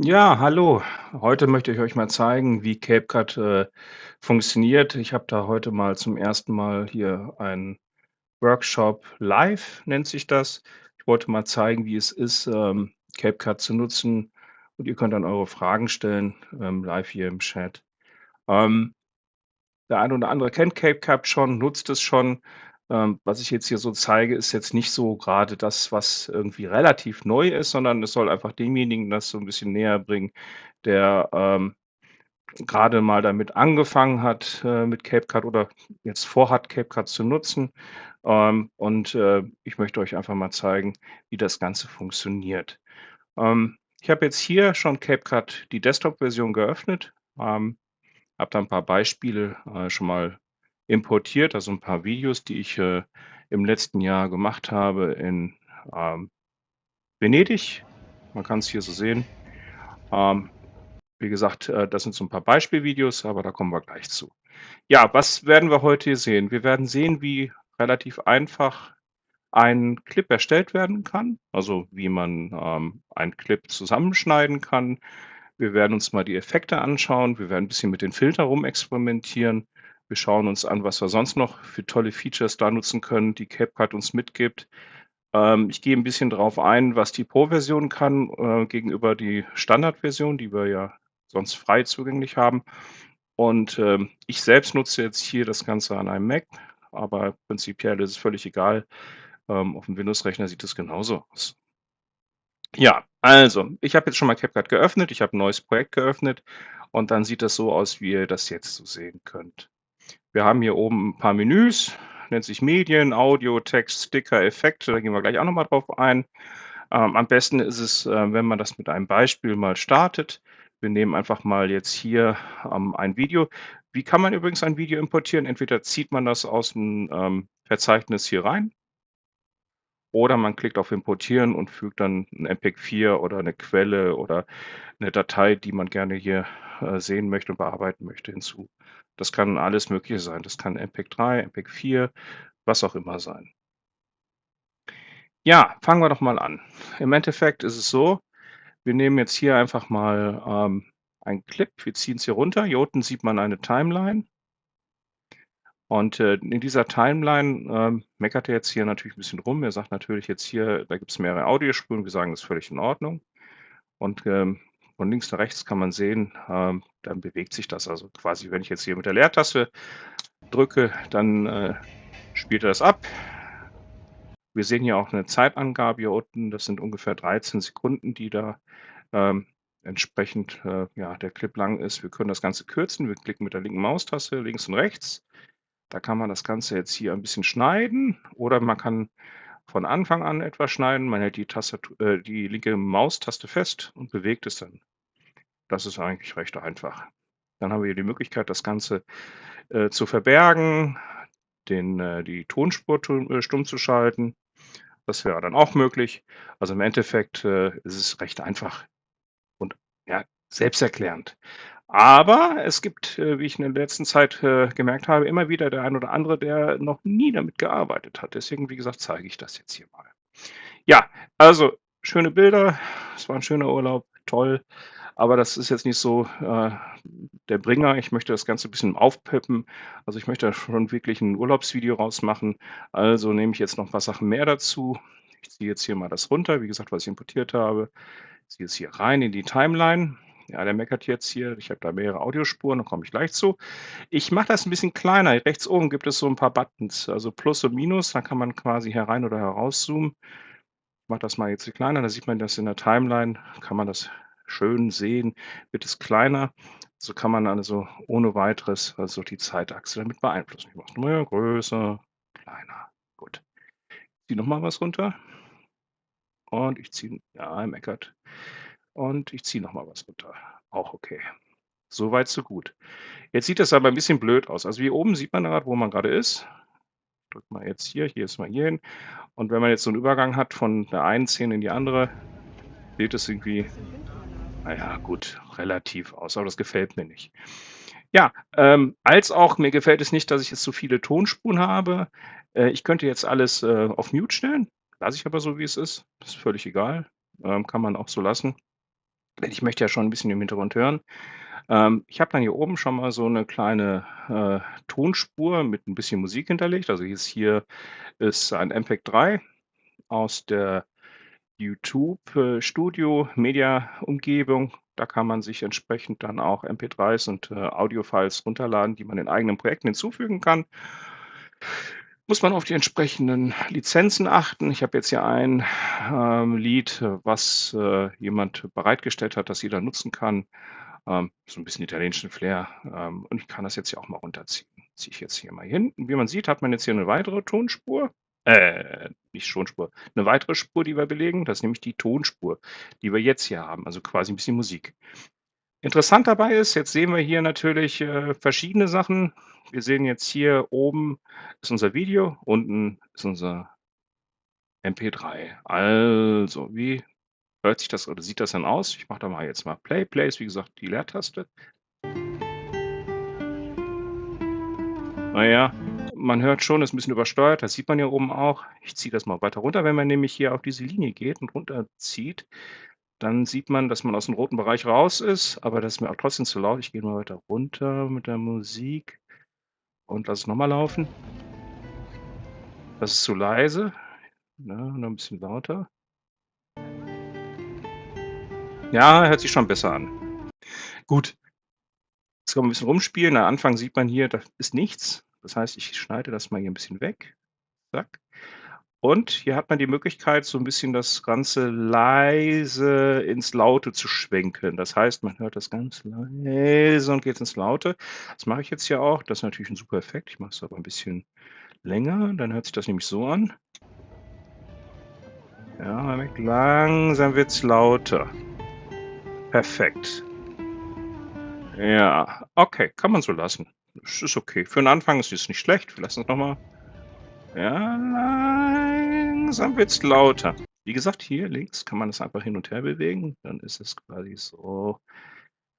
Ja, hallo. Heute möchte ich euch mal zeigen, wie CapCut funktioniert. Ich habe da heute mal zum ersten Mal hier einen Workshop live, nennt sich das. Ich wollte mal zeigen, wie es ist, CapCut zu nutzen und ihr könnt dann eure Fragen stellen, live hier im Chat. Ähm, Der eine oder andere kennt CapCut schon, nutzt es schon. Was ich jetzt hier so zeige, ist jetzt nicht so gerade das, was irgendwie relativ neu ist, sondern es soll einfach demjenigen das so ein bisschen näher bringen, der, grade mal damit angefangen hat, mit CapCut oder jetzt vorhat, CapCut zu nutzen. Ich möchte euch einfach mal zeigen, wie das Ganze funktioniert. Ich habe jetzt hier schon CapCut die Desktop-Version geöffnet, habe da ein paar Beispiele, schon mal importiert, also ein paar Videos, die ich, im letzten Jahr gemacht habe in, ähm, Venedig. Man kann es hier so sehen. Ähm, Wie gesagt, das sind so ein paar Beispielvideos, aber da kommen wir gleich zu. Ja, was werden wir heute hier sehen? Wir werden sehen, wie relativ einfach ein Clip erstellt werden kann, also wie man, einen Clip zusammenschneiden kann. Wir werden uns mal die Effekte anschauen. Wir werden ein bisschen mit den Filtern rumexperimentieren. Wir schauen uns an, was wir sonst noch für tolle Features da nutzen können, die CapCut uns mitgibt. Ich gehe ein bisschen drauf ein, was die Pro-Version kann, gegenüber die Standardversion, die wir ja sonst frei zugänglich haben. Ich selbst nutze jetzt hier das Ganze an einem Mac, aber prinzipiell ist es völlig egal. Auf dem Windows-Rechner sieht es genauso aus. Ja, also, ich habe jetzt schon mal CapCut geöffnet. Ich habe 'n neues Projekt geöffnet und dann sieht das so aus, wie ihr das jetzt so sehen könnt. Wir haben hier oben ein paar Menüs, nennt sich Medien, Audio, Text, Sticker, Effekte, da gehen wir gleich auch noch mal drauf ein. Am besten ist es, wenn man das mit einem Beispiel mal startet. Wir nehmen einfach mal jetzt hier, ein Video. Wie kann man übrigens ein Video importieren? Entweder zieht man das aus dem Verzeichnis hier rein oder man klickt auf Importieren und fügt dann 'n MPEG-4 oder eine Quelle oder eine Datei, die man gerne hier, sehen möchte und bearbeiten möchte, hinzu. Das kann alles Mögliche sein. Das kann MPEG-3, MPEG-4, was auch immer sein. Ja, fangen wir doch mal an. Im Endeffekt ist es so, wir nehmen jetzt hier einfach mal, einen Clip. Wir ziehen es hier runter. Hier unten sieht man eine Timeline in dieser Timeline, meckert er jetzt hier natürlich ein bisschen rum. Er sagt natürlich jetzt hier, da gibt es mehrere Audiospuren. Wir sagen, das ist völlig in Ordnung. Und, von links nach rechts kann man sehen, dann bewegt sich das. Also, quasi, wenn ich jetzt hier mit der Leertaste drücke, dann, spielt er das ab. Wir sehen hier auch eine Zeitangabe hier unten. Das sind ungefähr 13 Sekunden, die da, ähm, entsprechend, ja, der Clip lang ist. Wir können das Ganze kürzen. Wir klicken mit der linken Maustaste links und rechts. Da kann man das Ganze jetzt hier ein bisschen schneiden oder man kann von Anfang an etwas schneiden. Man hält die linke Maustaste fest und bewegt es dann. Das ist eigentlich recht einfach. Dann haben wir hier die Möglichkeit, das Ganze, zu verbergen, die Tonspur stumm zu schalten. Das wäre dann auch möglich. Also, im Endeffekt, ist es recht einfach und, ja, selbsterklärend. Aber es gibt, wie ich in der letzten Zeit, gemerkt habe, immer wieder der ein oder andere, der noch nie damit gearbeitet hat. Deswegen, wie gesagt, zeige ich das jetzt hier mal. Ja, also schöne Bilder. Es war ein schöner Urlaub, toll. Aber das ist jetzt nicht so, der Bringer. Ich möchte das Ganze ein bisschen aufpeppen. Also, ich möchte da schon wirklich ein Urlaubsvideo rausmachen. Also, nehme ich jetzt noch ein paar Sachen mehr dazu. Ich ziehe jetzt hier mal das runter, wie gesagt, was ich importiert habe. Ziehe es hier rein in die Timeline. Ja, der meckert jetzt hier. Ich habe da mehrere Audiospuren, da komme ich gleich zu. Ich mache das ein bisschen kleiner. Rechts oben gibt es so ein paar Buttons, also Plus und Minus. Da kann man quasi herein oder herauszoomen. Ich mache das mal jetzt hier kleiner, da sieht man das in der Timeline, kann man das schön sehen, wird es kleiner. So kann man also ohne Weiteres also die Zeitachse damit beeinflussen. Ich mache es mal größer, kleiner. Gut. Ziehe noch mal was runter und ich ziehe ja, er meckert. Und ich ziehe noch mal was runter. Auch okay. So weit, so gut. Jetzt sieht das aber ein bisschen blöd aus. Also hier oben sieht man grad, wo man gerade ist. Drücke mal jetzt hier ist mal hierhin. Und wenn man jetzt so 'n Übergang hat von der einen Szene in die andere, sieht es irgendwie, na ja, gut, relativ aus, aber das gefällt mir nicht. Ja, als auch mir gefällt es nicht, dass ich jetzt so viele Tonspuren habe. Ich könnte jetzt alles, auf Mute stellen, lasse ich aber so, wie es ist. Ist völlig egal, kann man auch so lassen. denn ich möchte ja schon ein bisschen im Hintergrund hören. Ich habe dann hier oben schon mal so eine kleine, Tonspur mit ein bisschen Musik hinterlegt. Also, jetzt hier ist ein MPEG-3 aus der YouTube, Studio Media Umgebung. Da kann man sich entsprechend dann auch MP3s und, Audiofiles runterladen, die man in eigenen Projekten hinzufügen kann. Muss man auf die entsprechenden Lizenzen achten. Ich habe jetzt hier ein, Lied, was, jemand bereitgestellt hat, das jeder nutzen kann. So ein bisschen italienischen Flair, und ich kann das jetzt hier auch mal runterziehen. Ziehe ich jetzt hier mal hin. Wie man sieht, hat man jetzt hier eine weitere Tonspur nicht Tonspur, eine weitere Spur, die wir belegen. Das ist nämlich die Tonspur, die wir jetzt hier haben, also quasi ein bisschen Musik. Interessant dabei ist, jetzt sehen wir hier natürlich, verschiedene Sachen. Wir sehen jetzt hier oben ist unser Video, unten ist unser MP3. Also, wie hört sich das oder sieht das dann aus? Ich mache da mal jetzt mal Play. Play ist, wie gesagt, die Leertaste. Na ja, man hört schon, ist 'n bisschen übersteuert, das sieht man hier oben auch. Ich ziehe das mal weiter runter. Wenn man nämlich hier auf diese Linie geht und runterzieht, dann sieht man, dass man aus'm roten Bereich raus ist, aber das ist mir auch trotzdem zu laut. Ich gehe mal weiter runter mit der Musik und lasse es noch mal laufen. Das ist zu leise, ne, noch 'n bisschen lauter. Ja, hört sich schon besser an. Gut, jetzt können wir 'n bisschen rumspielen. Am Anfang sieht man hier, da ist nichts. Das heißt, ich schneide das mal hier 'n bisschen weg. Zack. Und hier hat man die Möglichkeit, so 'n bisschen das Ganze leise ins Laute zu schwenken. Das heißt, man hört das ganz leise und geht ins Laute. Das mache ich jetzt hier auch. Das ist natürlich 'n super Effekt. Ich mache es aber 'n bisschen länger, dann hört sich das nämlich so an. Ja, man merkt, langsam wird's lauter. Perfekt. Ja, okay, kann man so lassen. Das ist okay. Für 'n Anfang ist es nicht schlecht. Wir lassen's noch mal. Ja, langsam wird's lauter. Wie gesagt, hier links kann man das einfach hin und her bewegen, dann ist es quasi so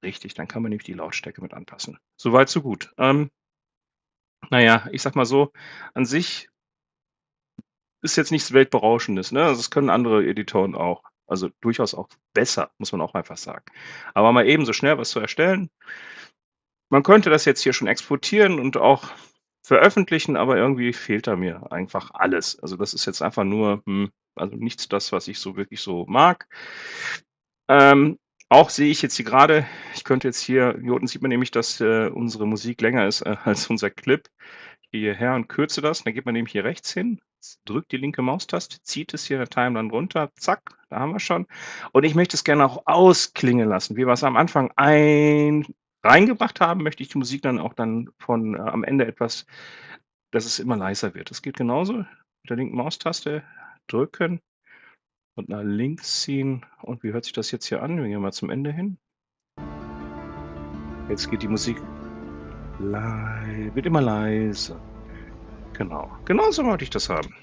richtig. Dann kann man nämlich die Lautstärke mit anpassen. So weit, so gut. Na ja, ich sage mal so, an sich ist jetzt nichts Weltberauschendes, ne? Also, das können andere Editoren auch. Also, durchaus auch besser, muss man auch einfach sagen. Aber mal eben so schnell was zu erstellen, man könnte das jetzt hier schon exportieren und auch veröffentlichen, aber irgendwie fehlt da mir einfach alles. Also, das ist jetzt einfach nur, also nichts das, was ich so wirklich so mag. Auch sehe ich jetzt hier grade, ich könnte jetzt hier unten sieht man nämlich, dass, unsere Musik länger ist, als unser Clip. Ich gehe hierher und kürze das, dann geht man nämlich hier rechts hin, drückt die linke Maustaste, zieht es hier in der Timeline runter, zack, da haben wir's schon. Und ich möchte es gerne auch ausklingen lassen. Wie wir's am Anfang reingebracht haben, möchte ich die Musik dann auch dann von am Ende etwas, dass es immer leiser wird. Das geht genauso mit der linken Maustaste drücken und nach links ziehen. Und wie hört sich das jetzt hier an? Wir gehen mal zum Ende hin. Jetzt geht die Musik wird immer leiser. Genau. Genauso wollte ich das haben.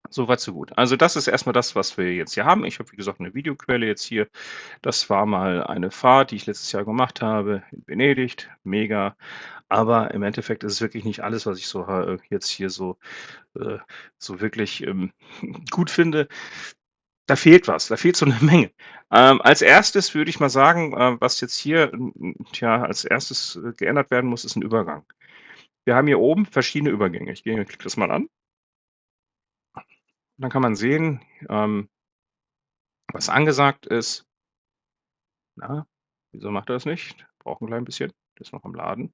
So weit, so gut. Also, das ist erst mal das, was wir jetzt hier haben. Ich habe, wie gesagt, 'ne Videoquelle jetzt hier. Das war mal eine Fahrt, die ich letztes Jahr gemacht habe in Venedig, mega. Aber im Endeffekt ist es wirklich nicht alles, was ich so jetzt hier äh so wirklich, gut finde. Da fehlt was, da fehlt so 'ne Menge. Als Erstes würde ich mal sagen, was jetzt hier, tja, als Erstes, geändert werden muss, ist 'n Übergang. Wir haben hier oben verschiedene Übergänge. Ich klicke das mal an. Dann kann man sehen, was angesagt ist. Na, wieso macht er das nicht? Braucht 'n klein bisschen. Der ist noch am Laden.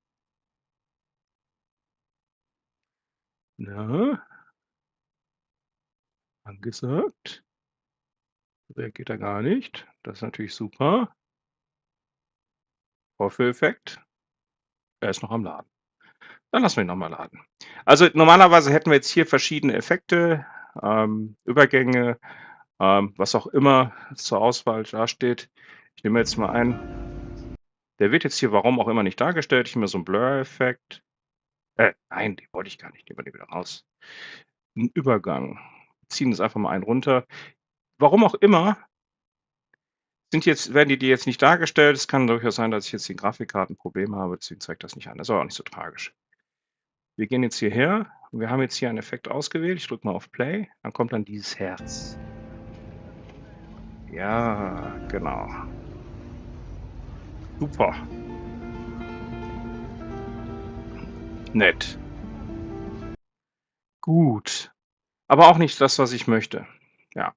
Na, angesagt. Reagiert er gar nicht. Das ist natürlich super. Vorführeffekt. Er ist noch am Laden. Dann lassen wir ihn noch mal laden. Also, normalerweise hätten wir jetzt hier verschiedene Effekte, Übergänge, was auch immer zur Auswahl dasteht. Ich nehme jetzt mal einen, der wird jetzt hier, warum auch immer, nicht dargestellt. Ich nehme mal so 'n Blur-Effekt. Nein, den wollte ich gar nicht. Nehmen wir den wieder raus. 'N Übergang. Ziehen jetzt einfach mal einen runter. Warum auch immer werden die jetzt nicht dargestellt. Es kann durchaus sein, dass ich jetzt die Grafikkarten Probleme habe, deswegen zeigt das nicht an. Das ist aber auch nicht so tragisch. Wir gehen jetzt hierher und wir haben jetzt hier einen Effekt ausgewählt. Ich drücke mal auf Play, dann kommt dann dieses Herz. Ja, genau. Super, nett, gut. Aber auch nicht das, was ich möchte. Ja.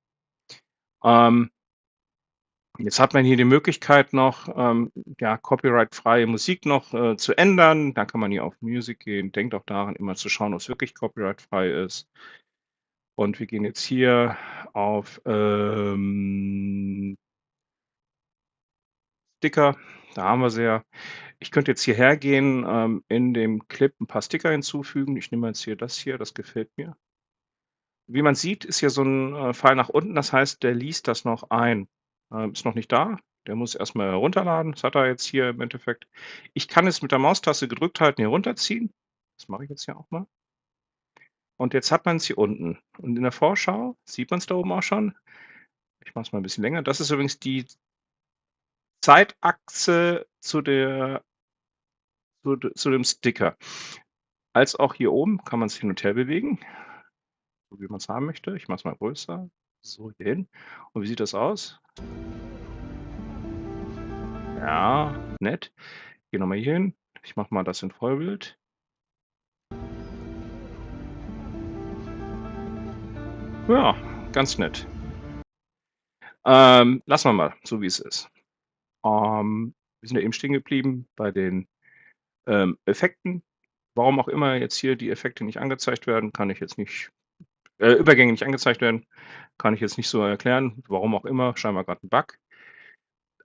Ähm, Jetzt hat man hier die Möglichkeit noch, ja, copyrightfreie Musik noch, zu ändern. Da kann man hier auf Music gehen. Denkt auch daran, immer zu schauen, ob's wirklich copyrightfrei ist. Und wir gehen jetzt hier auf, Sticker. Da haben wir sie ja. Ich könnte jetzt hierher gehen, in dem Clip ein paar Sticker hinzufügen. Ich nehme jetzt hier das hier, das gefällt mir. Wie man sieht, ist hier so 'n, Pfeil nach unten, das heißt, der liest das noch ein. Ist noch nicht da. Der muss erst mal herunterladen. Das hat er jetzt hier im Endeffekt. Ich kann es mit der Maustaste gedrückt halten hier runterziehen. Das mache ich jetzt hier auch mal. Und jetzt hat man's hier unten. Und in der Vorschau sieht man's da oben auch schon. Ich mache es mal 'n bisschen länger. Das ist übrigens die Zeitachse zu dem Sticker. Als auch hier oben kann man's hin und her bewegen, so wie man's haben möchte. Ich mache es mal größer. So, hier hin. Und wie sieht das aus? Ja, nett. Gehe noch mal hier hin. Ich mache mal das in Vollbild. Ja, ganz nett. Lassen wir mal, so wie es ist. Wir sind ja eben stehen geblieben bei den, Effekten. Warum auch immer jetzt hier die Effekte nicht angezeigt werden, kann ich jetzt nicht Übergänge nicht angezeigt werden, kann ich jetzt nicht so erklären. Warum auch immer, scheinbar grad 'n Bug.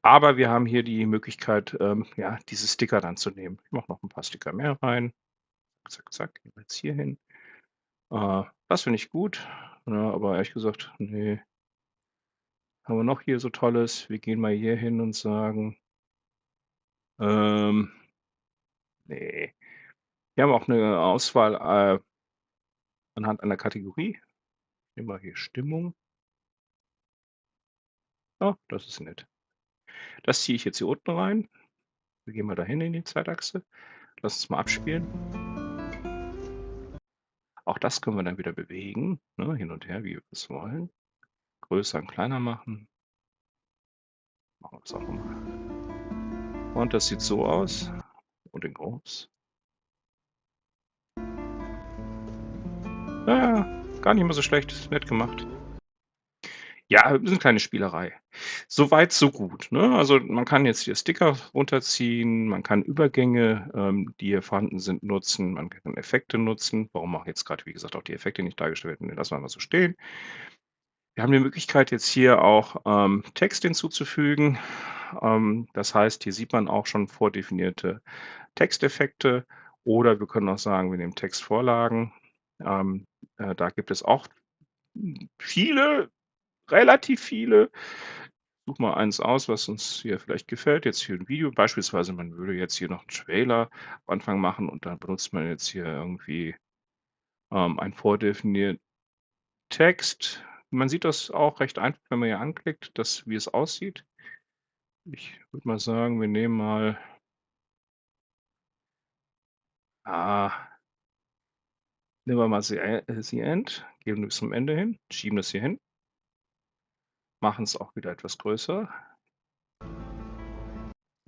Aber wir haben hier die Möglichkeit, ja, diese Sticker dann zu nehmen. Ich mache noch 'n paar Sticker mehr rein. Zack, zack, gehen wir jetzt hier hin. Das finde ich gut, ne, aber ehrlich gesagt, ne, haben wir noch hier so Tolles? Wir gehen mal hier hin und sagen, ähm, ne. Wir haben auch 'ne Auswahl, anhand einer Kategorie. Nehmen wir hier Stimmung. Ah, das ist nett. Das ziehe ich jetzt hier unten rein. Wir gehen mal dahin in die Zeitachse. Lass uns mal abspielen. Auch das können wir dann wieder bewegen, ne, hin und her, wie wir es wollen. Größer und kleiner machen. Machen wir das auch noch mal. Und das sieht so aus und in groß. Ja, gar nicht mal so schlecht, ist nett gemacht. Ja, ist 'ne kleine Spielerei. So weit, so gut, ne? Also, man kann jetzt hier Sticker runterziehen, man kann Übergänge, die hier vorhanden sind, nutzen, man kann Effekte nutzen. Warum auch jetzt grad, wie gesagt, auch die Effekte nicht dargestellt werden, ne, lassen wir mal so stehen. Wir haben die Möglichkeit, jetzt hier auch, Text hinzuzufügen. Das heißt, hier sieht man auch schon vordefinierte Texteffekte oder wir können auch sagen, wir nehmen Textvorlagen. Da gibt es auch viele, relativ viele. Such mal eins aus, was uns hier vielleicht gefällt. Jetzt hier 'n Video beispielsweise, man würde jetzt hier noch 'n Trailer am Anfang machen und dann benutzt man jetzt hier irgendwie, einen vordefinierten Text. Man sieht das auch recht einfach, wenn man hier anklickt, wie es aussieht. Ich würde mal sagen, wir nehmen mal, ah, nehmen wir mal The End, gehen bis zum Ende hin, schieben das hier hin, machen's auch wieder etwas größer.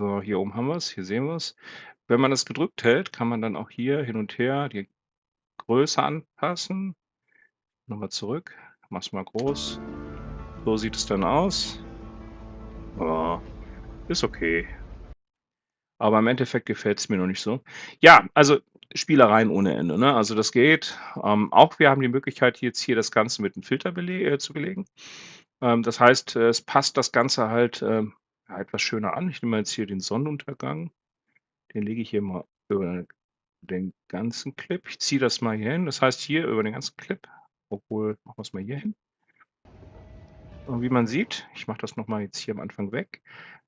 So, hier oben haben wir's, hier sehen wir's. Wenn man das gedrückt hält, kann man dann auch hier hin und her die Größe anpassen. Noch mal zurück, mach's mal groß. So sieht es dann aus. Ja, ist okay. Aber im Endeffekt gefällt's mir noch nicht so. Ja, also Spielereien ohne Ende, ne? Also, das geht. Auch wir haben die Möglichkeit, jetzt hier das Ganze mit 'nem Filter zu belegen. Das heißt, es passt das Ganze halt, ja, etwas schöner an. Ich nehme mal jetzt hier den Sonnenuntergang. Den lege ich hier mal über den ganzen Clip. Ich ziehe das mal hier hin. Das heißt, hier über den ganzen Clip, obwohl, machen wir's mal hier hin. Und wie man sieht, ich mache das noch mal jetzt hier am Anfang weg,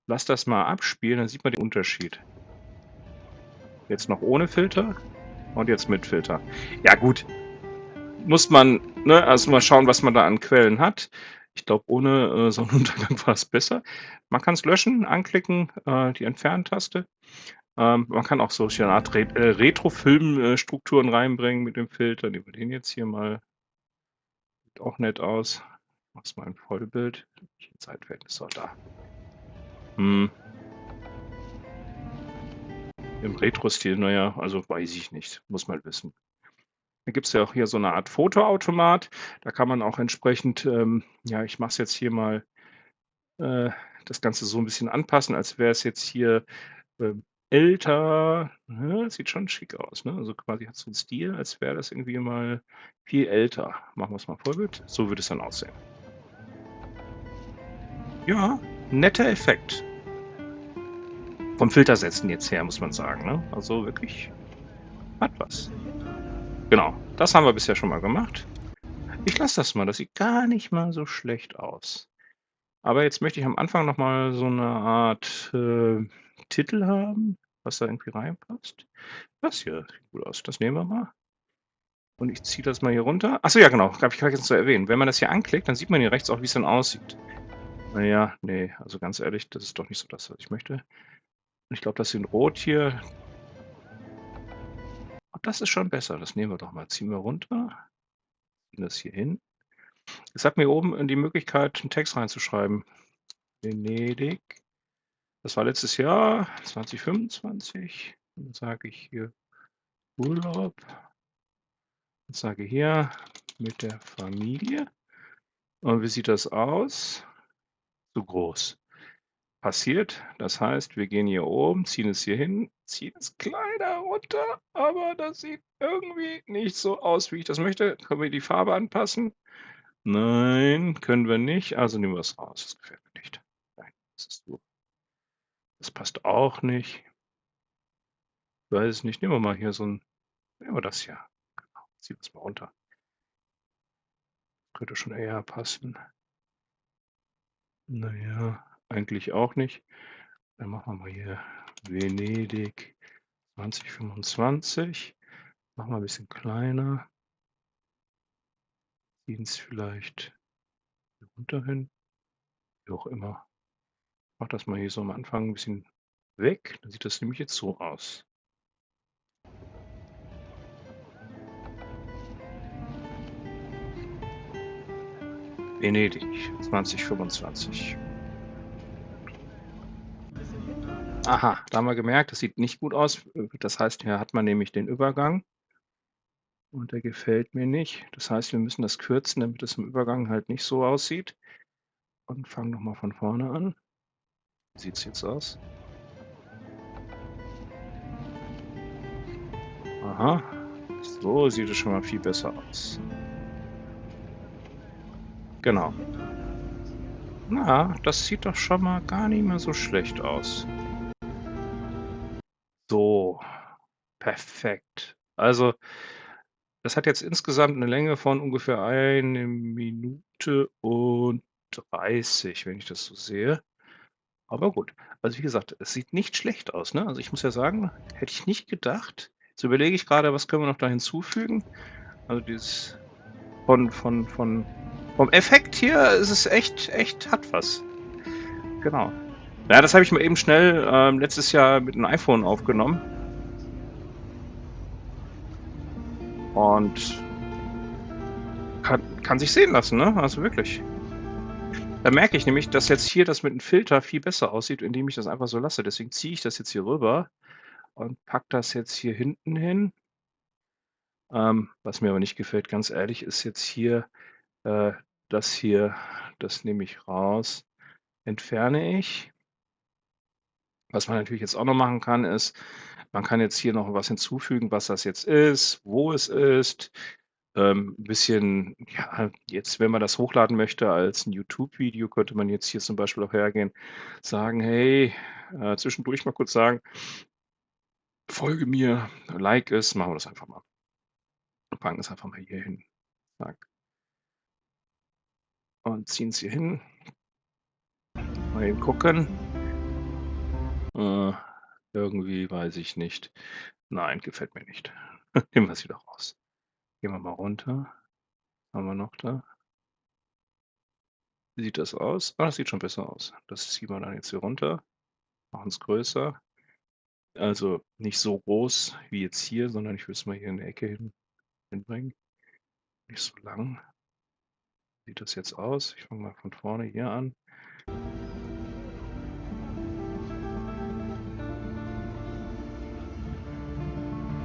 lasse das mal abspielen, dann sieht man den Unterschied. Jetzt noch ohne Filter und jetzt mit Filter. Ja gut, muss man, ne, erst mal schauen, was man da an Quellen hat. Ich glaube, ohne, Sonnenuntergang war es besser. Man kann's löschen, anklicken, die Entfernen-Taste. Man kann auch solche Art Retrofilm Strukturen reinbringen mit dem Filter. Nehmen wir den jetzt hier mal. Sieht auch nett aus. Mach's mal in Vollbild. Zeitverhältnis so da. Mhm. Im Retro-Stil, na ja, also weiß ich nicht, muss man wissen. Da gibt's ja auch hier so 'ne Art Fotoautomat. Da kann man auch entsprechend, ja, ich mache es jetzt hier mal, äh, das Ganze so 'n bisschen anpassen, als wäre es jetzt hier, älter. Ne, sieht schon schick aus, ne? Also quasi hat so 'n Stil, als wäre das irgendwie mal viel älter. Machen wir's mal Vollbild. So würde es dann aussehen. Ja, netter Effekt. Vom Filtersetzen jetzt her, muss man sagen, ne? Also wirklich hat was. Genau, das haben wir bisher schon mal gemacht. Ich lasse das mal, das sieht gar nicht mal so schlecht aus. Aber jetzt möchte ich am Anfang noch mal so 'ne Art, Titel haben, was da irgendwie reinpasst. Das hier sieht gut aus, das nehmen wir mal. Und ich ziehe das mal hier runter. Ach so, ja genau, habe ich vergessen zu erwähnen. Wenn man das hier anklickt, dann sieht man hier rechts auch, wie's dann aussieht. Na ja, ne, also ganz ehrlich, das ist doch nicht so das, was ich möchte. Und ich glaube, das in Rot hier, das ist schon besser. Das nehmen wir doch mal. Ziehen wir runter, ziehen das hier hin. Es hat mir oben, die Möglichkeit, 'n Text reinzuschreiben. Venedig. Das war letztes Jahr, 2025. Dann sage ich hier Urlaub und sage hier mit der Familie. Und wie sieht das aus? Zu groß. Passiert, das heißt, wir gehen hier oben, ziehen es hier hin, ziehen es kleiner runter, aber das sieht irgendwie nicht so aus, wie ich das möchte. Können wir die Farbe anpassen? Nein, können wir nicht, also nehmen wir es raus. Das gefällt mir nicht. Nein, das ist so. Das passt auch nicht. Ich weiß es nicht. Nehmen wir mal hier so 'n, nehmen wir das hier. Genau, ziehen wir's mal runter. Könnte schon eher passen. Na ja, eigentlich auch nicht. Dann machen wir mal hier Venedig 2025. Machen wir 'n bisschen kleiner. Ziehen's vielleicht hier runter hin, wie auch immer. Mache das mal hier so am Anfang 'n bisschen weg, dann sieht das nämlich jetzt so aus. Venedig 2025. Aha, da haben wir gemerkt, das sieht nicht gut aus. Das heißt, hier hat man nämlich den Übergang und der gefällt mir nicht. Das heißt, wir müssen das kürzen, damit es im Übergang halt nicht so aussieht und fangen noch mal von vorne an. Wie sieht's jetzt aus? Aha, so sieht es schon mal viel besser aus. Genau. Na, das sieht doch schon mal gar nicht mehr so schlecht aus. So, perfekt. Also, das hat jetzt insgesamt 'ne Länge von ungefähr 1 Minute und 30, wenn ich das so sehe. Aber gut. Also, wie gesagt, es sieht nicht schlecht aus, ne? Also, ich muss ja sagen, hätte ich nicht gedacht. Jetzt überlege ich grade, was können wir noch da hinzufügen? Also, dieses vom Effekt hier ist es echt hat was. Genau. Ja, das habe ich mal eben schnell, letztes Jahr mit 'nem iPhone aufgenommen und kann sich sehen lassen, ne? Also, wirklich. Da merke ich nämlich, dass jetzt hier das mit 'n Filter viel besser aussieht, indem ich das einfach so lasse. Deswegen ziehe ich das jetzt hier rüber und packe das jetzt hier hinten hin. Was mir aber nicht gefällt, ganz ehrlich, ist jetzt hier, äh, das hier, das nehme ich raus, entferne ich. Was man natürlich jetzt auch noch machen kann, ist, man kann jetzt hier noch was hinzufügen, was das jetzt ist, wo es ist. 'N bisschen, ja, jetzt, wenn man das hochladen möchte als 'n YouTube-Video, könnte man jetzt hier zum Beispiel auch hergehen, sagen: „Hey", zwischendurch mal kurz sagen: „Folge mir, like es." Machen wir das einfach mal. Packen es einfach mal hier hin. Zack. Und ziehen's hier hin. Mal eben gucken. Äh, irgendwie weiß ich nicht. Nein, gefällt mir nicht. Nehmen wir's wieder raus. Gehen wir mal runter. Was haben wir noch da? Wie sieht das aus? Ah, das sieht schon besser aus. Das ziehen wir dann jetzt hier runter, machen's größer. Also, nicht so groß wie jetzt hier, sondern ich würde es mal hier in der Ecke hinbringen. Nicht so lang. Sieht das jetzt aus? Ich fange mal von vorne hier an.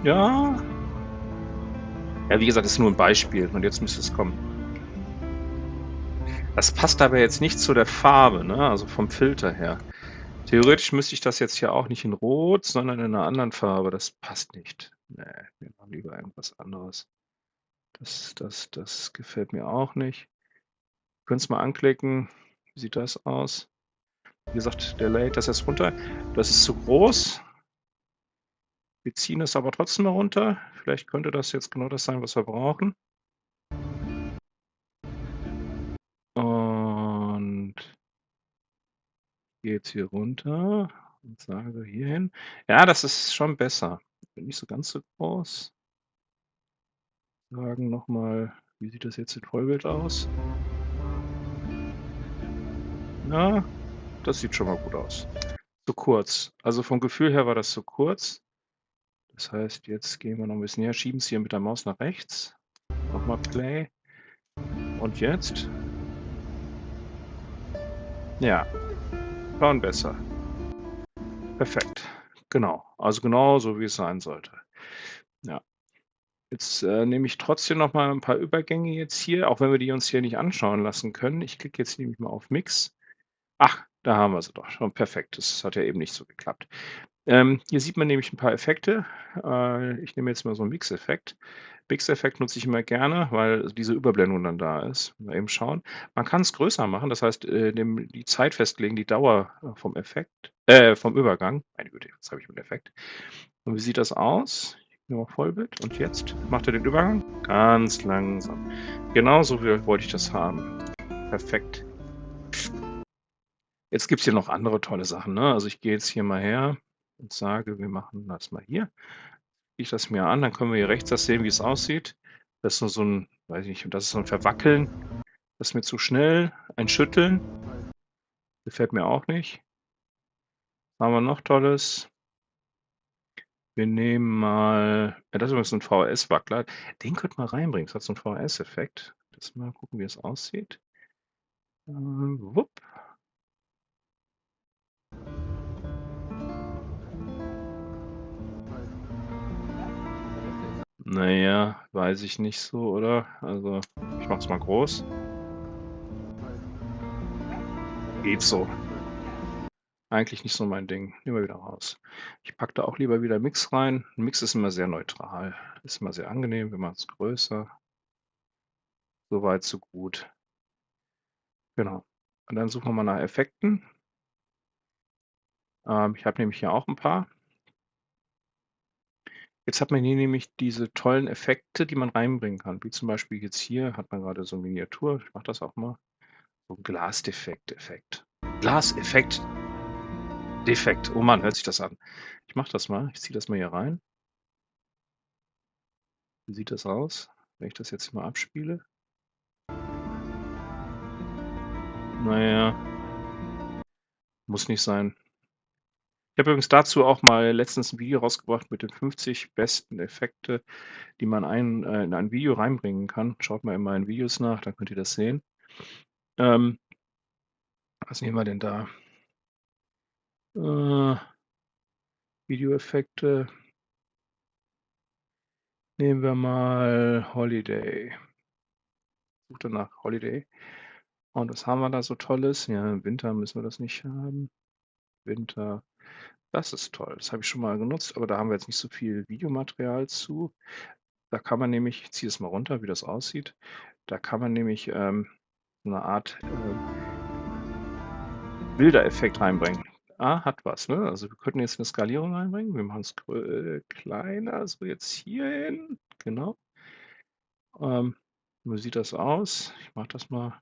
Ja, ja, wie gesagt, das ist nur 'n Beispiel und jetzt müsste es kommen. Das passt aber jetzt nicht zu der Farbe, ne, also vom Filter her. Theoretisch müsste ich das jetzt hier auch nicht in Rot, sondern in 'ner anderen Farbe. Das passt nicht. Ne, wir machen lieber irgendwas anderes. Das gefällt mir auch nicht. Könntest mal anklicken. Wie sieht das aus? Wie gesagt, der lädt das jetzt runter. Das ist zu groß. Wir ziehen es aber trotzdem mal runter. Vielleicht könnte das jetzt genau das sein, was wir brauchen. Und gehe jetzt hier runter und sage hierhin. Ja, das ist schon besser. Nicht so ganz so groß. Sagen noch mal, wie sieht das jetzt in Vollbild aus? Ja, das sieht schon mal gut aus. Zu kurz. Also, vom Gefühl her war das zu kurz. Das heißt, jetzt gehen wir noch 'n bisschen her, schieben's hier mit der Maus nach rechts. Noch mal Play. Und jetzt? Ja, schon besser. Perfekt. Genau. Also, genau so, wie es sein sollte. Ja. Jetzt, nehme ich trotzdem noch mal 'n paar Übergänge jetzt hier, auch wenn wir die uns hier nicht anschauen lassen können. Ich klicke jetzt nämlich mal auf Mix. Ach, da haben wir sie doch schon. Perfekt. Das hat ja eben nicht so geklappt. Hier sieht man nämlich 'n paar Effekte. Ich nehme jetzt mal so 'n Mix-Effekt. Mix-Effekt nutze ich immer gerne, weil diese Überblendung dann da ist. Mal eben schauen. Man kann's größer machen, das heißt, dem die Zeit festlegen, die Dauer, vom Effekt vom Übergang. Meine Güte, was habe ich mit Effekt? Und wie sieht das aus? Ich nehme mal Vollbild und jetzt macht er den Übergang ganz langsam. Genauso wie wollte ich das haben. Perfekt. Jetzt gibt's hier noch andere tolle Sachen, ne? Also, ich gehe jetzt hier mal her und sage, wir machen das mal hier. Ich das mir an, dann können wir hier rechts das sehen, wie es aussieht. Das ist nur so 'n weiß ich nicht, und das ist so 'n Verwackeln. Das ist mir zu schnell. Ein Schütteln gefällt mir auch nicht. Was haben wir noch Tolles? Wir nehmen mal ja, das ist übrigens 'n VHS-Wackler. Den könnten wir reinbringen. Das hat so 'n VHS-Effekt. Das mal gucken, wie es aussieht. Wupp. Na ja, weiß ich nicht so, oder? Also, ich mache es mal groß. Geht so. Eigentlich nicht so mein Ding. Nehmen wir wieder raus. Ich packe da auch lieber wieder Mix rein. 'N Mix ist immer sehr neutral. Ist immer sehr angenehm, wir machen's größer. So weit, so gut. Genau. Und dann suchen wir mal nach Effekten. Ich habe nämlich hier auch 'n paar. Jetzt hat man hier nämlich diese tollen Effekte, die man reinbringen kann, wie zum Beispiel jetzt hier hat man grade so 'n Miniatur ich mache das auch mal, so 'n Glasdefekt-Effekt. Glaseffekt Defekt. Oh Mann, hört sich das an. Ich mache das mal. Ich ziehe das mal hier rein. Wie sieht das aus, wenn ich das jetzt mal abspiele? Na ja, muss nicht sein. Ich habe übrigens dazu auch mal letztens 'n Video rausgebracht mit den 50 besten Effekte, die man in ein Video reinbringen kann. Schaut mal in meinen Videos nach, dann könnt ihr das sehen. Ähm, was nehmen wir denn da? Äh, Videoeffekte. Nehmen wir mal Holiday. Suche nach Holiday. Und was haben wir da so Tolles? Ja, im Winter müssen wir das nicht haben. Winter, das ist toll. Das habe ich schon mal genutzt, aber da haben wir jetzt nicht so viel Videomaterial zu. Da kann man nämlich ich ziehe es mal runter, wie das aussieht. Da kann man nämlich, so 'ne Art, Bildereffekt reinbringen. Ah, hat was, ne? Also, wir könnten jetzt 'ne Skalierung reinbringen. Wir machen's kleiner, so jetzt hierhin, genau. Ähm, wie sieht das aus? Ich mache das mal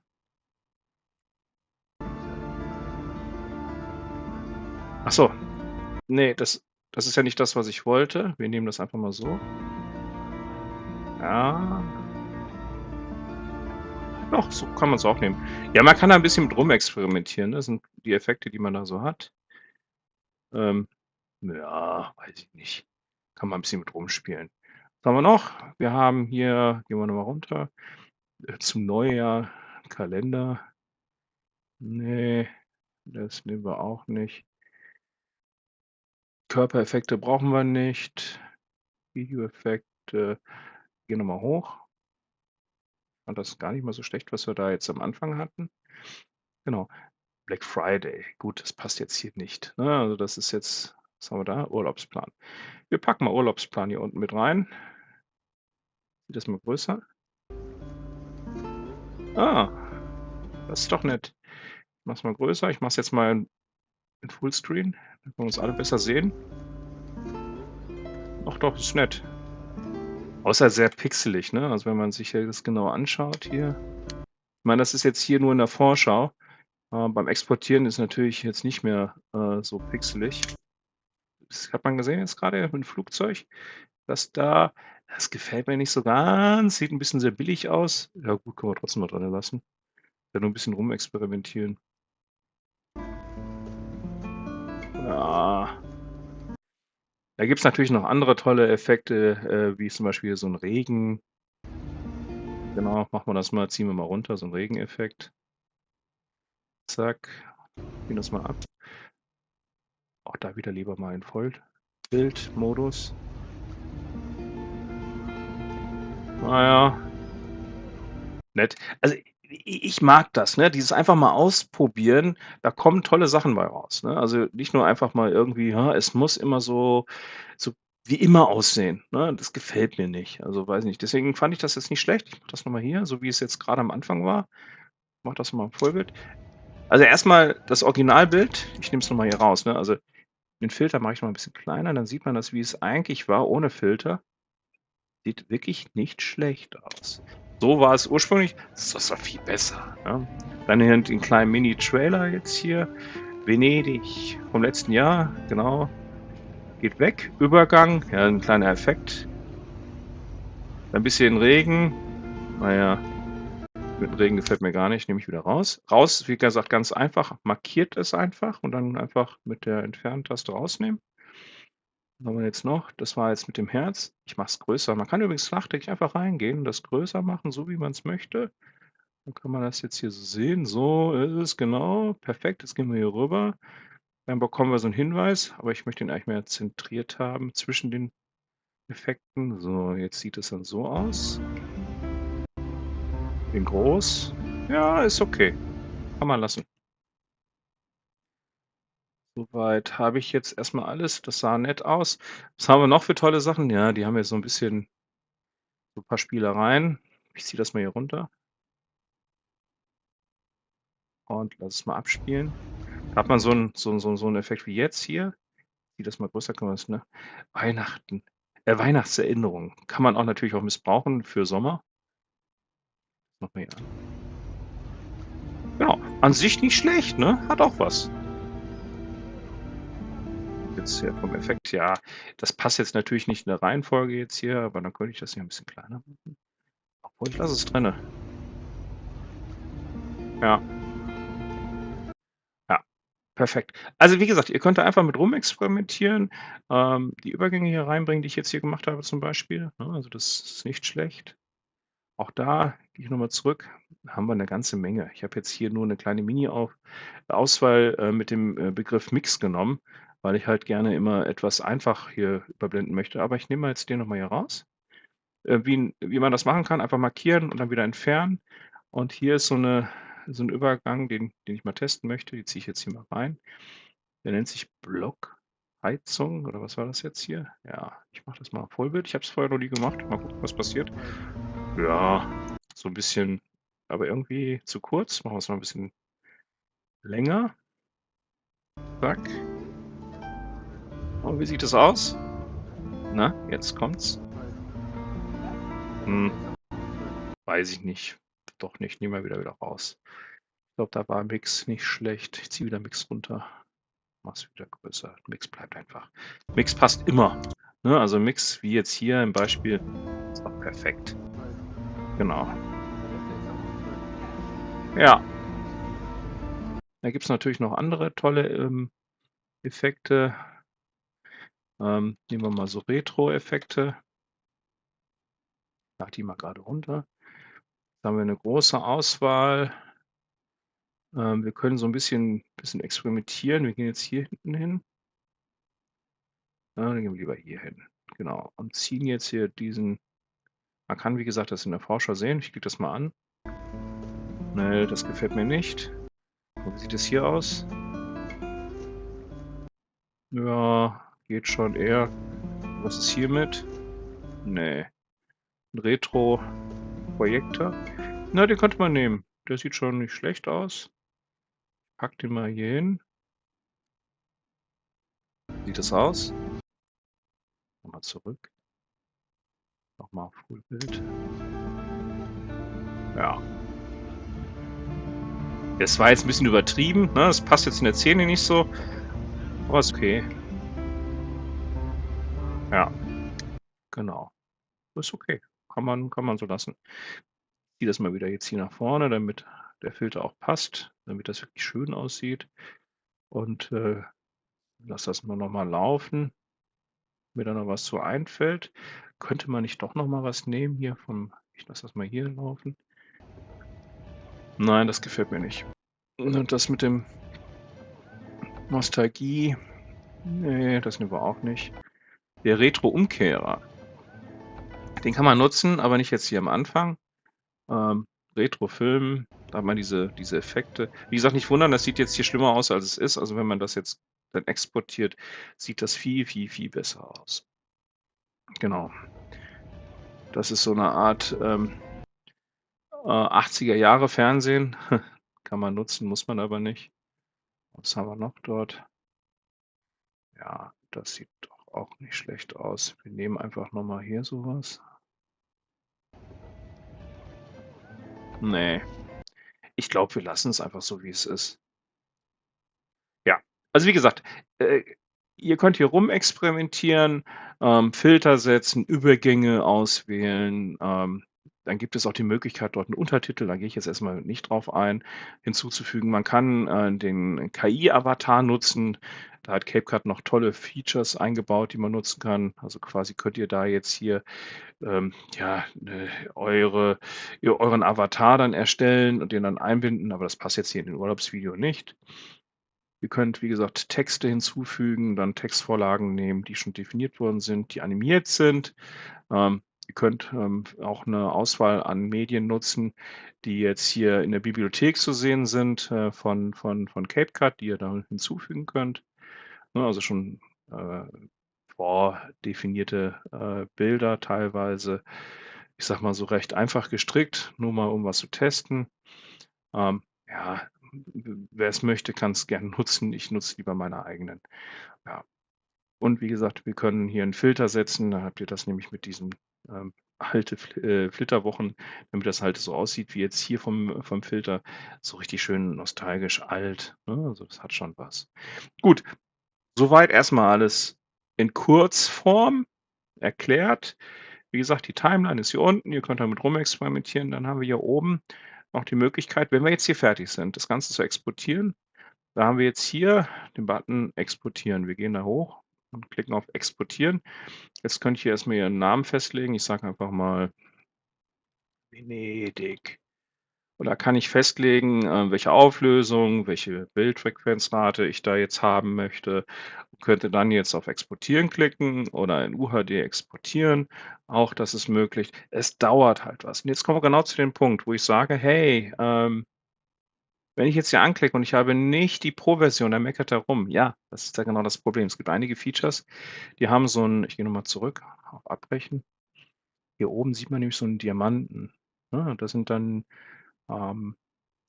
ach so, ne, das ist ja nicht das, was ich wollte. Wir nehmen das einfach mal so. Ja, doch, so kann man's auch nehmen. Ja, man kann da 'n bisschen mit rumexperimentieren, ne? Das sind die Effekte, die man da so hat. Ähm, ja, weiß ich nicht. Kann man 'n bisschen mit rumspielen. Was haben wir noch? Wir haben hier gehen wir noch mal runter, zum Neujahr Kalender. Ne, das nehmen wir auch nicht. Körpereffekte brauchen wir nicht. Videoeffekt, gehen wir mal hoch. Fand das gar nicht mal so schlecht, was wir da jetzt am Anfang hatten. Genau. Black Friday. Gut, das passt jetzt hier nicht, ne? Also, das ist jetzt was haben wir da? Urlaubsplan. Wir packen mal Urlaubsplan hier unten mit rein. Wird das mal größer? Ah, das ist doch nett. Ich mache es mal größer. Ich mache es jetzt mal in Fullscreen, dann können wir uns alle besser sehen. Ach doch, ist nett. Außer sehr pixelig, ne? Also, wenn man sich hier das genau anschaut hier. Ich meine, das ist jetzt hier nur in der Vorschau. Beim Exportieren ist natürlich jetzt nicht mehr, so pixelig. Das hat man gesehen jetzt grade mit'm Flugzeug, dass da das gefällt mir nicht so ganz, sieht 'n bisschen sehr billig aus. Ja gut, können wir trotzdem mal drinnen lassen. Ja, nur 'n bisschen rumexperimentieren. Ja. Da gibt's natürlich noch andere tolle Effekte, wie zum Beispiel so 'n Regen. Genau, machen wir das mal ziehen wir mal runter, so 'n Regeneffekt. Zack, spielen das mal ab. Auch da wieder lieber mal in Vollbildmodus. Na ja, nett. Also, ich mag das, ne? Dieses einfach mal ausprobieren, da kommen tolle Sachen bei raus, ne? Also, nicht nur einfach mal irgendwie, ja, es muss immer so wie immer aussehen, ne? Das gefällt mir nicht. Also, weiß nicht. Deswegen fand ich das jetzt nicht schlecht. Ich mache das noch mal hier, so wie es jetzt grade am Anfang war. Mache das mal im Vollbild. Also, erst mal das Originalbild. Ich nehme es noch mal hier raus, ne? Also, den Filter mache ich mal 'n bisschen kleiner, dann sieht man das, wie es eigentlich war ohne Filter. Sieht wirklich nicht schlecht aus. So war es ursprünglich, ist das doch viel besser, ne? Dann hier den kleinen Mini-Trailer jetzt hier. Venedig vom letzten Jahr, genau, geht weg. Übergang, ja, 'n kleiner Effekt. Ein bisschen Regen. Na ja, mit dem Regen gefällt mir gar nicht, nehme ich wieder raus. Raus, wie gesagt, ganz einfach, markiert es einfach und dann einfach mit der Entfernen-Taste rausnehmen. Was haben wir jetzt noch? Das war jetzt mit dem Herz. Ich mache es größer. Man kann übrigens nachträglich einfach reingehen, das größer machen, so wie man's möchte. Dann kann man das jetzt hier so sehen. So ist es, genau. Perfekt. Jetzt gehen wir hier rüber. Dann bekommen wir so 'n Hinweis, aber ich möchte ihn eigentlich mehr zentriert haben zwischen den Effekten. So, jetzt sieht es dann so aus. In groß. Ja, ist okay. Kann man lassen. Soweit habe ich jetzt erst mal alles. Das sah nett aus. Was haben wir noch für tolle Sachen? Ja, die haben jetzt so 'n bisschen so 'n paar Spielereien. Ich ziehe das mal hier runter und lasse es mal abspielen. Da hat man so 'n Effekt wie jetzt hier. Ziehe das mal größer, kann man das, ne? Weihnachten, Weihnachtserinnerungen. Kann man auch natürlich auch missbrauchen für Sommer. Machen wir hier an. Genau, an sich nicht schlecht, ne? Hat auch was. Jetzt hier vom Effekt, ja, das passt jetzt natürlich nicht in der Reihenfolge jetzt hier, aber dann könnte ich das hier 'n bisschen kleiner machen. Obwohl, ich lasse es drinne. Ja, ja, perfekt. Also, wie gesagt, ihr könnt da einfach mit rumexperimentieren, die Übergänge hier reinbringen, die ich jetzt hier gemacht habe zum Beispiel, ne? Also, das ist nicht schlecht. Auch da gehe ich noch mal zurück, haben wir 'ne ganze Menge. Ich habe jetzt hier nur 'ne kleine Auswahl, mit dem, Begriff Mix genommen, weil ich halt gerne immer etwas einfach hier überblenden möchte. Aber ich nehme mal jetzt den noch mal hier raus. Wie man das machen kann, einfach markieren und dann wieder entfernen. Und hier ist so 'n Übergang, den ich mal testen möchte. Den ziehe ich jetzt hier mal rein. Der nennt sich Blockheizung oder was war das jetzt hier? Ja, ich mache das mal Vollbild. Ich habe es vorher noch nie gemacht. Mal gucken, was passiert. Ja, so 'n bisschen aber irgendwie zu kurz. Machen wir's mal 'n bisschen länger. Zack. Und wie sieht es aus? Na, jetzt kommt's. Hm, weiß ich nicht. Doch nicht, nehmen wir wieder raus. Ich glaube, da war Mix nicht schlecht. Ich ziehe wieder Mix runter, mache es wieder größer. Mix bleibt einfach. Mix passt immer, ne? Also, Mix wie jetzt hier im Beispiel ist doch perfekt. Genau. Ja, da gibt's natürlich noch andere tolle, Effekte. Nehmen wir mal so Retro-Effekte. Lade die mal grade runter. Da haben wir 'ne große Auswahl. Wir können so 'n bisschen experimentieren. Wir gehen jetzt hier hinten hin. Dann gehen wir lieber hier hin. genau, und ziehen jetzt hier diesen man kann, wie gesagt, das in der Vorschau sehen. Ich klicke das mal an. Ne, das gefällt mir nicht. Und wie sieht es hier aus? Ja, geht schon eher. Was ist hiermit? Ne, 'n Retro-Projektor. Na, den könnte man nehmen. Der sieht schon nicht schlecht aus. Pack den mal hier hin. Sieht das aus? Noch mal zurück. Noch mal Fullbild. Ja. Das war jetzt 'n bisschen übertrieben, ne? Das passt jetzt in der Szene nicht so, aber ist okay. Ja, genau. Ist okay. Kann man so lassen. Ziehe das mal wieder jetzt hier nach vorne, damit der Filter auch passt, damit das wirklich schön aussieht und, lasse das mal noch mal laufen, mir da noch was zu einfällt. Könnte man nicht doch noch mal was nehmen hier vom ich lasse das mal hier laufen. Nein, das gefällt mir nicht. Und das mit dem Nostalgie, ne, das nehmen wir auch nicht. Der Retro-Umkehrer, den kann man nutzen, aber nicht jetzt hier am Anfang. Retrofilm, da hat man diese Effekte. Wie gesagt, nicht wundern, das sieht jetzt hier schlimmer aus, als es ist. Also, wenn man das jetzt dann exportiert, sieht das viel, viel, viel besser aus. Genau. Das ist so 'ne Art, 80er Jahre Fernsehen. Kann man nutzen, muss man aber nicht. Was haben wir noch dort? Ja, das sieht doch auch nicht schlecht aus. Wir nehmen einfach noch mal hier so was. Ne, ich glaube, wir lassen's einfach so, wie es ist. Ja, also wie gesagt, äh, ihr könnt hier rumexperimentieren, Filter setzen, Übergänge auswählen. Dann gibt es auch die Möglichkeit, dort 'n Untertitel, da gehe ich jetzt erst mal nicht drauf ein, hinzuzufügen. Man kann, den KI-Avatar nutzen. Da hat CapCut noch tolle Features eingebaut, die man nutzen kann. Also quasi könnt ihr da jetzt hier, ja, euren Avatar dann erstellen und den dann einbinden, aber das passt jetzt hier in den Urlaubsvideo nicht. Ihr könnt, wie gesagt, Texte hinzufügen, dann Textvorlagen nehmen, die schon definiert worden sind, die animiert sind. Ihr könnt, auch 'ne Auswahl an Medien nutzen, die jetzt hier in der Bibliothek zu sehen sind, von CapCut, die ihr da hinzufügen könnt. Ne, also schon, äh, vordefinierte, Bilder teilweise. Ich sage mal so recht einfach gestrickt, nur mal um was zu testen. Ja, wer es möchte, kann es gerne nutzen. Ich nutze lieber meine eigenen. Ja. Und wie gesagt, wir können hier 'n Filter setzen. Da habt ihr das nämlich mit diesen, alte Flitterwochen, damit das halt so aussieht wie jetzt hier vom Filter, so richtig schön nostalgisch alt, ne? Also, das hat schon was. Gut, soweit erst mal alles in Kurzform erklärt. Wie gesagt, die Timeline ist hier unten. Ihr könnt damit rumexperimentieren. Dann haben wir hier oben noch die Möglichkeit, wenn wir jetzt hier fertig sind, das Ganze zu exportieren. Da haben wir jetzt hier den Button Exportieren. Wir gehen da hoch und klicken auf Exportieren. Jetzt könnt ihr erst mal Ihren Namen festlegen. Ich sage einfach mal Venedig. Und da kann ich festlegen, welche Auflösung, welche Bildfrequenzrate ich da jetzt haben möchte. Könnte dann jetzt auf Exportieren klicken oder in UHD exportieren. Auch das ist möglich. Es dauert halt was. Und jetzt kommen wir genau zu dem Punkt, wo ich sage: „Hey, wenn ich jetzt hier anklicke und ich habe nicht die Pro-Version, dann meckert er rum." Ja, das ist ja genau das Problem. Es gibt einige Features, die haben so 'n ich gehe noch mal zurück auf Abbrechen. Hier oben sieht man nämlich so 'n Diamanten, ne? Das sind dann, ähm,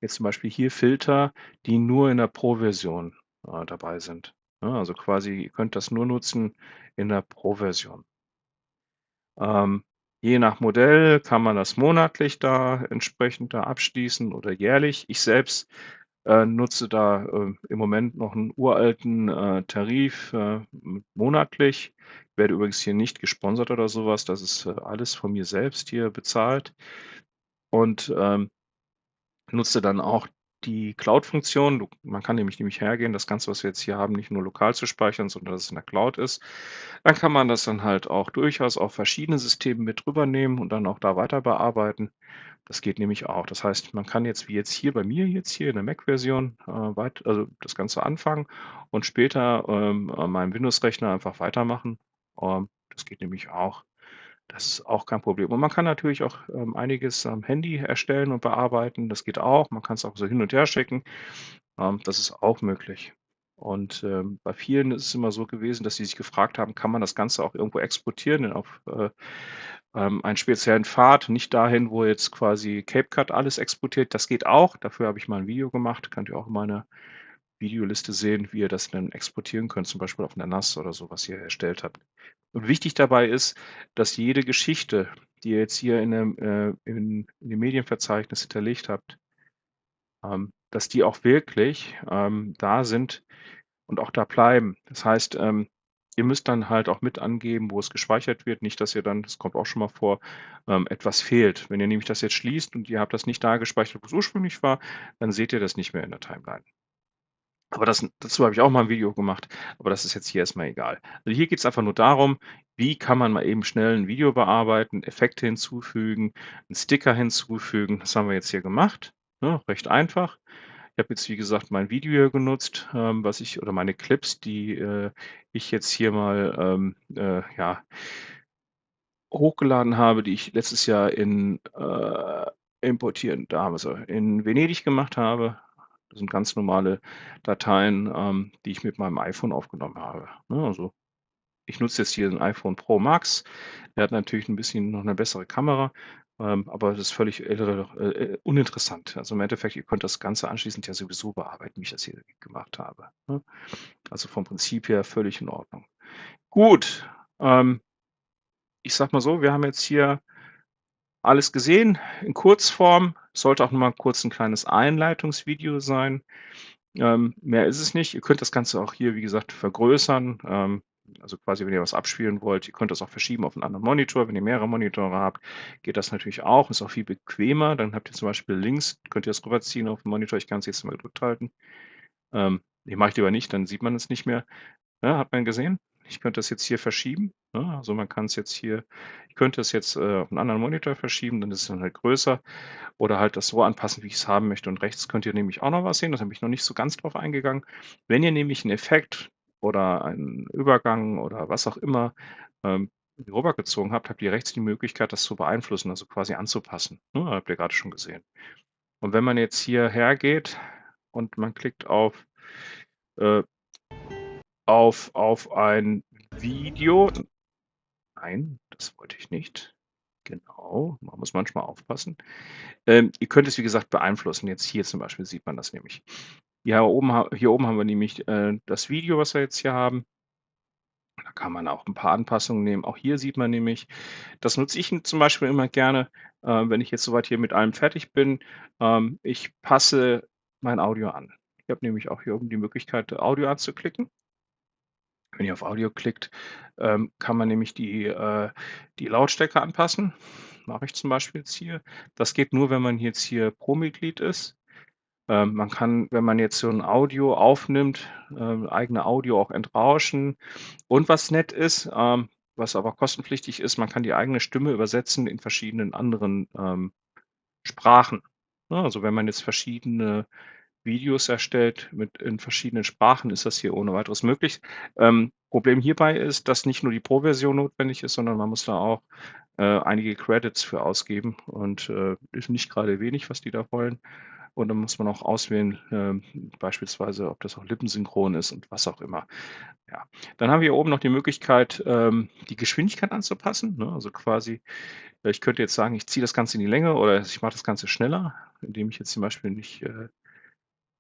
jetzt zum Beispiel hier Filter, die nur in der Pro-Version, dabei sind, ne? Also quasi, ihr könnt das nur nutzen in der Pro-Version. Ähm, Je nach Modell kann man das monatlich da entsprechend da abschließen oder jährlich. Ich selbst, nutze da, im Moment noch 'n uralten, Tarif, monatlich. Werde übrigens hier nicht gesponsert oder so was. Das ist, alles von mir selbst hier bezahlt und, nutze dann auch die Cloud-Funktion. Man kann nämlich hergehen, das Ganze, was wir jetzt hier haben, nicht nur lokal zu speichern, sondern dass es in der Cloud ist. Dann kann man das dann halt auch durchaus auf verschiedene Systeme mit rübernehmen und dann auch da weiter bearbeiten. Das geht nämlich auch. Das heißt, man kann jetzt wie jetzt hier bei mir jetzt hier in der Mac-Version, also das Ganze anfangen und später, an meinem Windows-Rechner einfach weitermachen. Das geht nämlich auch. Das ist auch kein Problem. Und man kann natürlich auch, einiges am Handy erstellen und bearbeiten. Das geht auch. Man kann's auch so hin und her schicken. Das ist auch möglich. Und, bei vielen ist es immer so gewesen, dass sie sich gefragt haben: „Kann man das Ganze auch irgendwo exportieren auf, einen speziellen Pfad, nicht dahin, wo jetzt quasi CapCut alles exportiert?“ Das geht auch. Dafür habe ich mal 'n Video gemacht. Könnt ihr auch in meiner Videoliste sehen, wie ihr das dann exportieren könnt, zum Beispiel auf 'ner NAS oder so, was ihr erstellt habt. Und wichtig dabei ist, dass jede Geschichte, die ihr jetzt hier in dem Medienverzeichnis hinterlegt habt, dass die auch wirklich, da sind und auch da bleiben. Das heißt, ihr müsst dann halt auch mit angeben, wo es gespeichert wird. Nicht, dass ihr dann das kommt auch schon mal vor, etwas fehlt. Wenn ihr nämlich das jetzt schließt und ihr habt das nicht da gespeichert, wo's ursprünglich war, dann seht ihr das nicht mehr in der Timeline. Aber dazu habe ich auch mal 'n Video gemacht, aber das ist jetzt hier erst mal egal. Also, hier geht's einfach nur darum, wie kann man mal eben schnell 'n Video bearbeiten, Effekte hinzufügen, 'n Sticker hinzufügen. Das haben wir jetzt hier gemacht, ne, recht einfach. Ich habe jetzt, wie gesagt, mein Video hier genutzt, was ich oder meine Clips, die, ich jetzt hier mal, ja, hochgeladen habe, die ich letztes Jahr importieren, da haben wir sie, in Venedig gemacht habe. Das sind ganz normale Dateien, die ich mit meinem iPhone aufgenommen habe, ne? Also, ich nutze jetzt hier 'n iPhone Pro Max. Der hat natürlich 'n bisschen noch 'ne bessere Kamera, aber das ist völlig uninteressant. Also, im Endeffekt, ihr könnt das Ganze anschließend ja sowieso bearbeiten, wie ich das hier gemacht habe, ne? Also, vom Prinzip her völlig in Ordnung. Gut, ich sage mal so, wir haben jetzt hier alles gesehen in Kurzform. Sollte auch noch mal kurz 'n kleines Einleitungsvideo sein. Mehr ist es nicht. Ihr könnt das Ganze auch hier, wie gesagt, vergrößern. Also, quasi, wenn ihr was abspielen wollt, ihr könnt das auch verschieben auf 'n anderen Monitor. Wenn ihr mehrere Monitore habt, geht das natürlich auch. Ist auch viel bequemer. Dann habt ihr zum Beispiel links könnt ihr das rüberziehen auf 'n Monitor. Ich kann's jetzt mal gedrückt halten. Ne, mache ich lieber nicht, dann sieht man es nicht mehr. Ja, hat man gesehen? Ich könnte das jetzt hier verschieben, ne? Also, man kann's jetzt hier ich könnte es jetzt, auf 'n anderen Monitor verschieben, dann ist es dann halt größer oder halt das so anpassen, wie ich's haben möchte. Und rechts könnt ihr nämlich auch noch was sehen, da bin ich noch nicht so ganz drauf eingegangen. Wenn ihr nämlich 'n Effekt oder einen Übergang oder was auch immer, rübergezogen habt, habt ihr rechts die Möglichkeit, das zu beeinflussen, also quasi anzupassen, ne? Habt ihr grade schon gesehen. Und wenn man jetzt hier hergeht und man klickt äh, auf ein Video nein, das wollte ich nicht. Genau, man muss manchmal aufpassen. Ihr könnt es, wie gesagt, beeinflussen. Jetzt hier zum Beispiel sieht man das nämlich. Hier oben haben wir nämlich, das Video, was wir jetzt hier haben. Da kann man auch 'n paar Anpassungen nehmen. Auch hier sieht man nämlich das nutze ich zum Beispiel immer gerne, wenn ich jetzt so weit hier mit allem fertig bin. Ich passe mein Audio an. Ich habe nämlich auch hier oben die Möglichkeit, Audio anzuklicken. Wenn ihr auf Audio klickt, kann man nämlich die Lautstärke anpassen. Mache ich zum Beispiel jetzt hier. Das geht nur, wenn man jetzt hier Pro-Mitglied ist. Man kann, wenn man jetzt so 'n Audio aufnimmt, eigene Audio auch entrauschen. Und was nett ist, was aber kostenpflichtig ist, man kann die eigene Stimme übersetzen in verschiedenen anderen, Sprachen, ne? Also, wenn man jetzt verschiedene Videos erstellt mit in verschiedenen Sprachen, ist das hier ohne Weiteres möglich. Problem hierbei ist, dass nicht nur die Pro-Version notwendig ist, sondern man muss da auch, einige Credits für ausgeben und, ist nicht grade wenig, was die da wollen. Und dann muss man auch auswählen, beispielsweise, ob das auch lippensynchron ist und was auch immer. Ja. Dann haben wir hier oben noch die Möglichkeit, die Geschwindigkeit anzupassen, ne? Also, quasi, ich könnte jetzt sagen, ich ziehe das Ganze in die Länge oder ich mache das Ganze schneller, indem ich jetzt zum Beispiel nicht,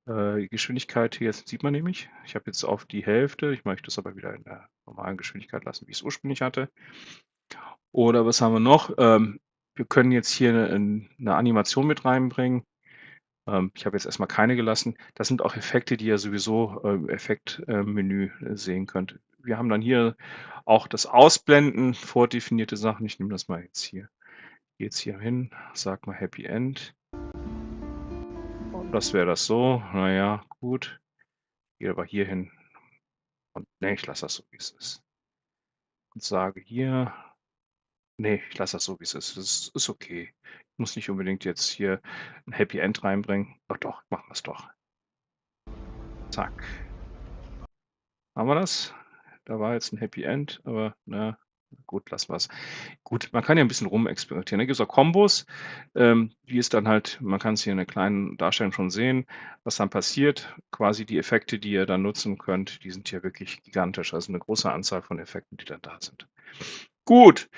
die Geschwindigkeit hier sieht man nämlich. Ich habe jetzt auf die Hälfte. Ich möchte es aber wieder in der normalen Geschwindigkeit lassen, wie ich's ursprünglich hatte. Oder was haben wir noch? Wir können jetzt hier 'ne Animation mit reinbringen. Ich habe jetzt erst mal keine gelassen. Das sind auch Effekte, die ihr sowieso im Menü sehen könnt. Wir haben dann hier auch das Ausblenden, vordefinierte Sachen. Ich nehme das mal jetzt hier gehe jetzt hier hin, sage mal Happy End. Und das wäre das so. Na ja, gut. Gehe aber hier hin und ne, ich lasse das so, wie's ist. Und sage hier ne, ich lasse das so, wie's ist. Das ist okay. Ich muss nicht unbedingt jetzt hier 'n Happy End reinbringen. Doch, doch, machen wir's doch. Zack. Haben wir das? Da war jetzt 'n Happy End, aber, ne, Gut, lassen wir's. Gut, man kann ja 'n bisschen rumexperimentieren. Da gibt's auch Kombos, wie es dann halt man kann's hier in der kleinen Darstellung schon sehen, was dann passiert. Quasi die Effekte, die ihr dann nutzen könnt, die sind hier wirklich gigantisch. Also 'ne große Anzahl von Effekten, die dann da sind. Gut,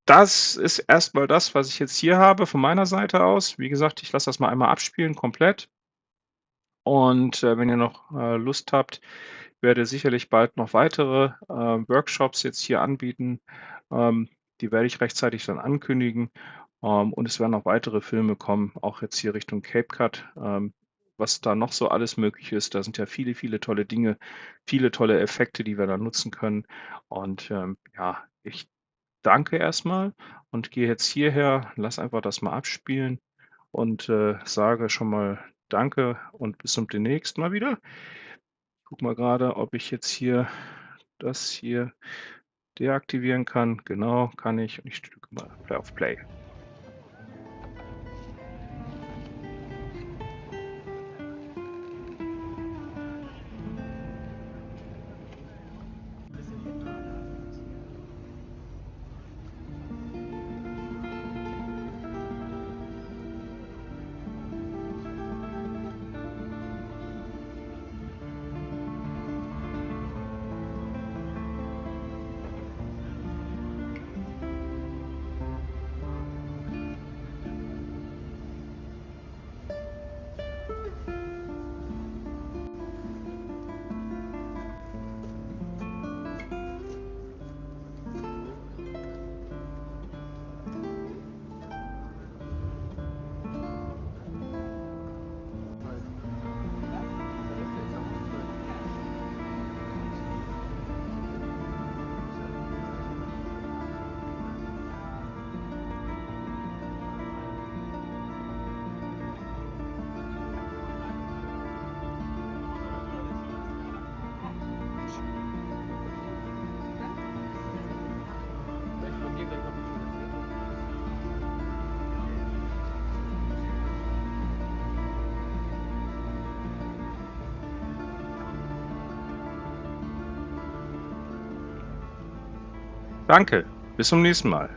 das ist erst mal das, was ich jetzt hier habe von meiner Seite aus. Wie gesagt, ich lasse das mal einmal abspielen komplett und, wenn ihr noch, Lust habt, werde sicherlich bald noch weitere, Workshops jetzt hier anbieten. Die werde ich rechtzeitig dann ankündigen, und es werden auch weitere Filme kommen, auch jetzt hier Richtung Cape Cod, was da noch so alles möglich ist. Da sind ja viele, viele tolle Dinge, viele tolle Effekte, die wir da nutzen können. Und, ja, ich danke erst mal und gehe jetzt hierher, lasse einfach das mal abspielen und, sage schon mal Danke und bis zum demnächst mal wieder. Gucke mal grade, ob ich jetzt hier das hier deaktivieren kann. Genau, kann ich. Und ich drücke mal auf Play. Danke, bis zum nächsten Mal.